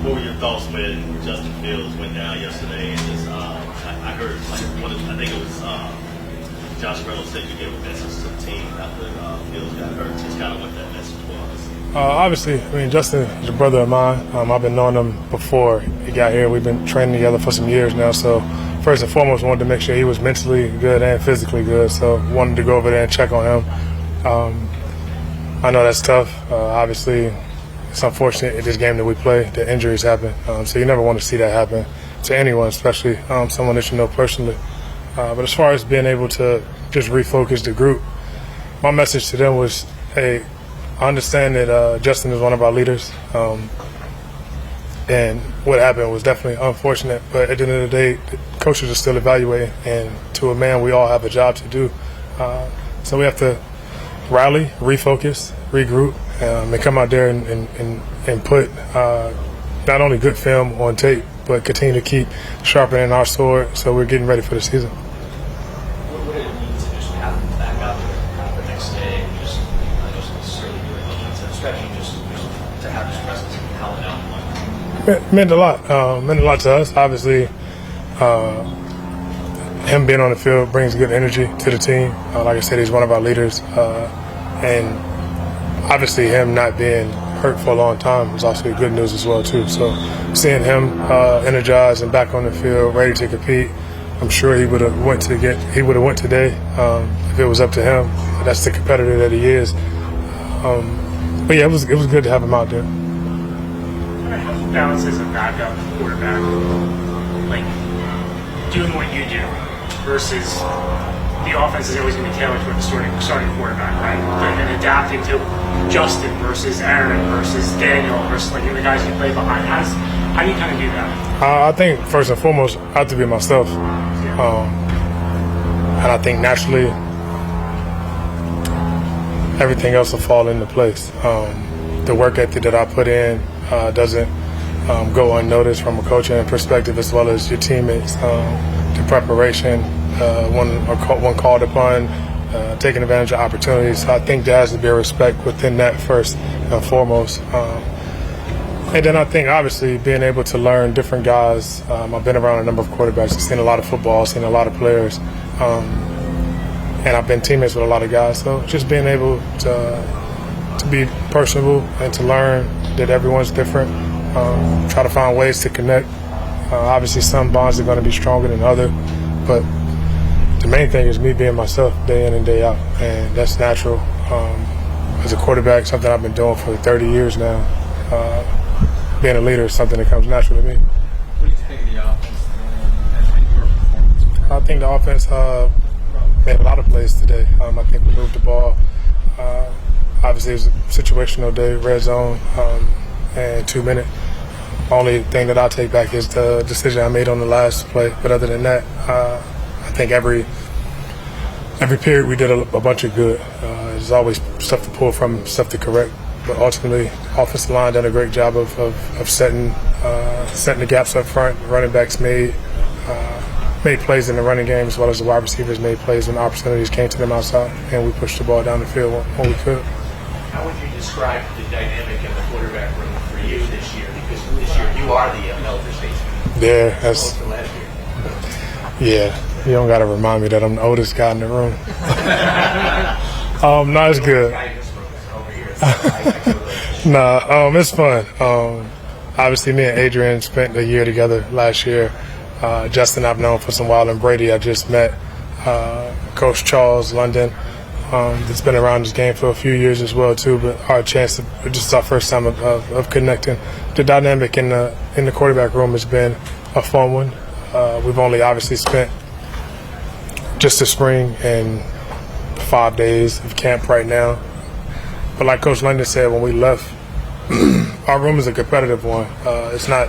what were your thoughts when Justin Fields went down yesterday? And just, I heard, I think it was Josh Reynolds said you gave a message to the team after Fields got hurt. Just kind of what that message was. Obviously, I mean, Justin is a brother of mine. I've been knowing him before he got here. We've been training together for some years now. So first and foremost, wanted to make sure he was mentally good and physically good. So wanted to go over there and check on him. I know that's tough. Obviously, it's unfortunate in this game that we play that injuries happen. So you never want to see that happen to anyone, especially someone that you know personally. But as far as being able to just refocus the group, my message to them was, hey, I understand that Justin is one of our leaders. And what happened was definitely unfortunate. But at the end of the day, the coaches are still evaluating. And to a man, we all have a job to do. So we have to rally, refocus, regroup, and come out there and put not only good film on tape, but continue to keep sharpening our sword so we're getting ready for the season. What did it mean to just have him back out there the next day and just not necessarily do a defensive stretching, just to have his presence and how it out? It meant a lot. Meant a lot to us. Obviously, him being on the field brings good energy to the team. Like I said, he's one of our leaders. And obviously him not being hurt for a long time is also good news as well too. So seeing him energized and back on the field, ready to compete, I'm sure he would have went today if it was up to him. That's the competitor that he is. But yeah, it was good to have him out there. How do you balance as a backup quarterback, like doing what you do versus the offense is always going to be tailored toward the starting quarterback, right? And adapting to Justin versus Aaron versus Daniel versus the guys you play behind. How do you kind of do that? I think first and foremost, I have to be myself. And I think naturally everything else will fall into place. The work ethic that I put in doesn't go unnoticed from a coaching perspective, as well as your teammates. The preparation, when called upon, taking advantage of opportunities. So I think there has to be a respect within that first and foremost. And then I think obviously being able to learn different guys. I've been around a number of quarterbacks, I've seen a lot of football, seen a lot of players, and I've been teammates with a lot of guys. So just being able to be personable and to learn that everyone's different. Try to find ways to connect. Obviously some bonds are going to be stronger than others, but the main thing is me being myself day in and day out, and that's natural. As a quarterback, something I've been doing for 30 years now. Being a leader is something that comes natural to me. What do you think of the offense and your performance? I think the offense made a lot of plays today. I think we moved the ball. Obviously, it was a situational day, red zone, and 2 minute. Only thing that I'll take back is the decision I made on the last play. But other than that, I think every period we did a bunch of good. There's always stuff to pull from, stuff to correct. But ultimately, offensive line done a great job of setting the gaps up front. The running backs made plays in the running game, as well as the wide receivers made plays when opportunities came to them outside, and we pushed the ball down the field when we could. How would you describe the dynamic in the quarterback room for you this year? Because this year you are the elder statesman. Yeah, that's yeah. You don't got to remind me that I'm the oldest guy in the room. No, it's good. It's fun. Obviously, me and Adrian spent a year together last year. Justin I've known for some while, and Brady I just met. Coach Charles London, that's been around this game for a few years as well too. But our chance, just our first time of connecting. The dynamic in the quarterback room has been a fun one. We've only obviously spent just the spring and 5 days of camp right now. But like Coach London said when we left, our room is a competitive one. It's not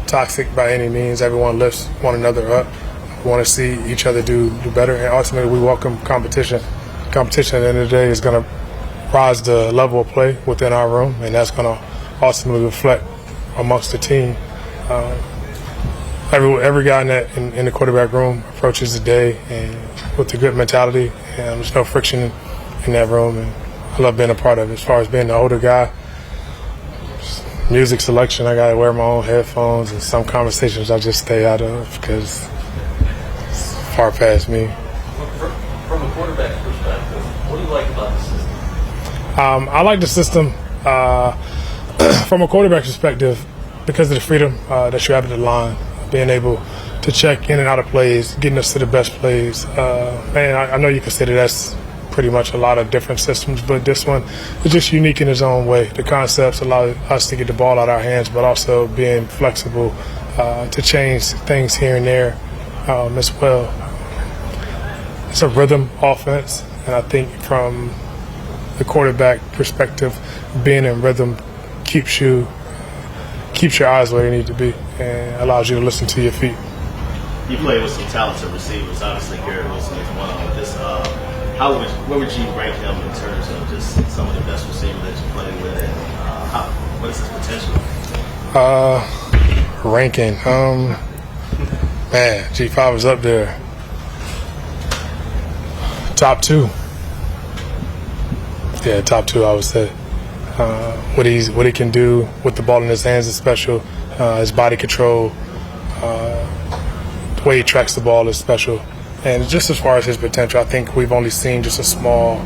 toxic by any means. Everyone lifts one another up. We want to see each other do better, and ultimately we welcome competition. Competition at the end of the day is going to rise the level of play within our room, and that's going to ultimately reflect amongst the team. Every guy in the quarterback room approaches the day and with a good mentality, and there's no friction in that room, and I love being a part of it. As far as being the older guy, music selection, I gotta wear my own headphones, and some conversations I just stay out of because it's far past me. From a quarterback perspective, what do you like about the system? I like the system from a quarterback perspective because of the freedom that you have at the line, being able to check in and out of plays, getting us to the best plays. I know you consider that's pretty much a lot of different systems, but this one is just unique in its own way. The concepts allow us to get the ball out of our hands, but also being flexible to change things here and there as well. It's a rhythm offense, and I think from the quarterback perspective, being in rhythm keeps your eyes where they need to be and allows you to listen to your feet. You play with some talented receivers. Obviously, Garrett Wilson is one of them. Where would you rank him in terms of just some of the best receivers that you play with? And what is his potential? Ranking, man, G5 is up there. Top 2. Yeah, top 2, I would say. What he can do with the ball in his hands is special. His body control, the way he tracks the ball is special. And just as far as his potential, I think we've only seen just a small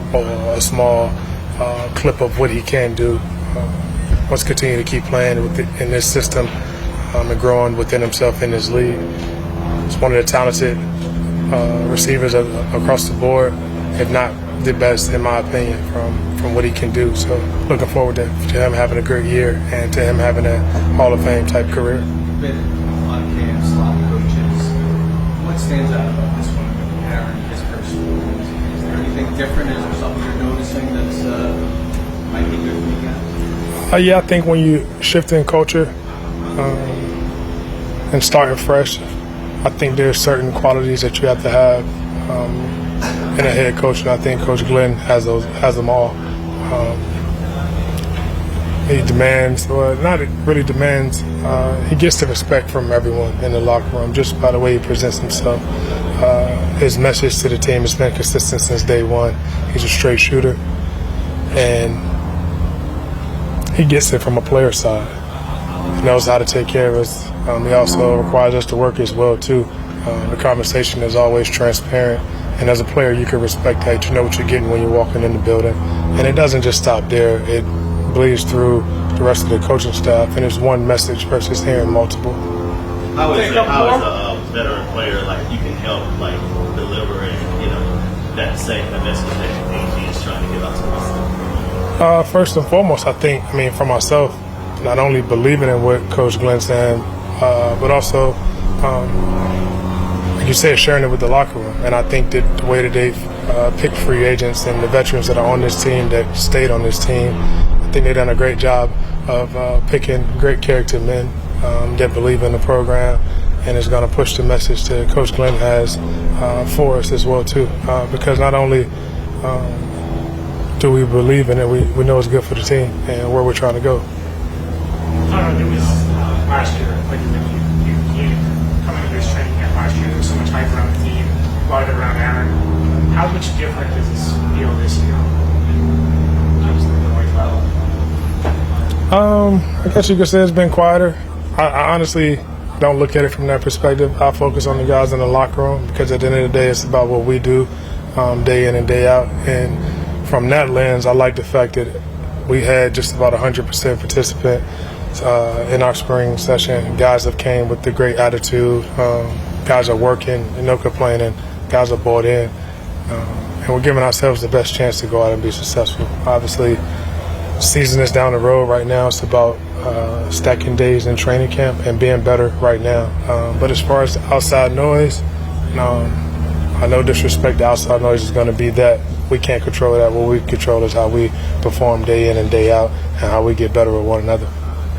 clip of what he can do. Let's continue to keep playing in this system and growing within himself in this league. He's one of the talented receivers across the board, if not the best, in my opinion, from what he can do. So looking forward to him having a great year and to him having a Hall of Fame type career. Been on camps, a lot of coaches. What stands out about this one, Aaron, his personal? Is there anything different? Is there something you're noticing that's might be good for you guys? Yeah, I think when you shift in culture and starting fresh, I think there's certain qualities that you have to have in a head coach, and I think Coach Glenn has them all. He demands, or not really demands, he gets the respect from everyone in the locker room just by the way he presents himself. His message to the team has been consistent since day one. He's a straight shooter, and he gets it from a player side. He knows how to take care of us. He also requires us to work as well, too. The conversation is always transparent, and as a player, you can respect that. You know what you're getting when you're walking in the building. And it doesn't just stop there. It bleeds through the rest of the coaching staff, and it's one message versus hearing multiple. How is a veteran player, like, you can help, like, deliver that message that AG is trying to get out to us? First and foremost, I mean, for myself, not only believing in what Coach Glenn's saying, but also, like you said, sharing it with the locker room. And I think that the way that they've picked free agents and the veterans that are on this team that stayed on this team, I think they've done a great job of picking great character men that believe in the program and is going to push the message that Coach Glenn has for us as well, too. Because not only do we believe in it, we know it's good for the team and where we're trying to go. It was last year, like you coming into this training camp last year, there was so much hype around the team, a lot of it around Aaron. How much different does this feel this year? I guess you could say it's been quieter. I honestly don't look at it from that perspective. I focus on the guys in the locker room because at the end of the day, it's about what we do day in and day out. And from that lens, I like the fact that we had just about 100% participant in our spring session. Guys have came with the great attitude. Guys are working and no complaining. Guys are bought in. And we're giving ourselves the best chance to go out and be successful. Obviously, season is down the road right now. It's about stacking days in training camp and being better right now. But as far as outside noise, I no disrespect, the outside noise is going to be that. We can't control that. What we control is how we perform day in and day out and how we get better with one another.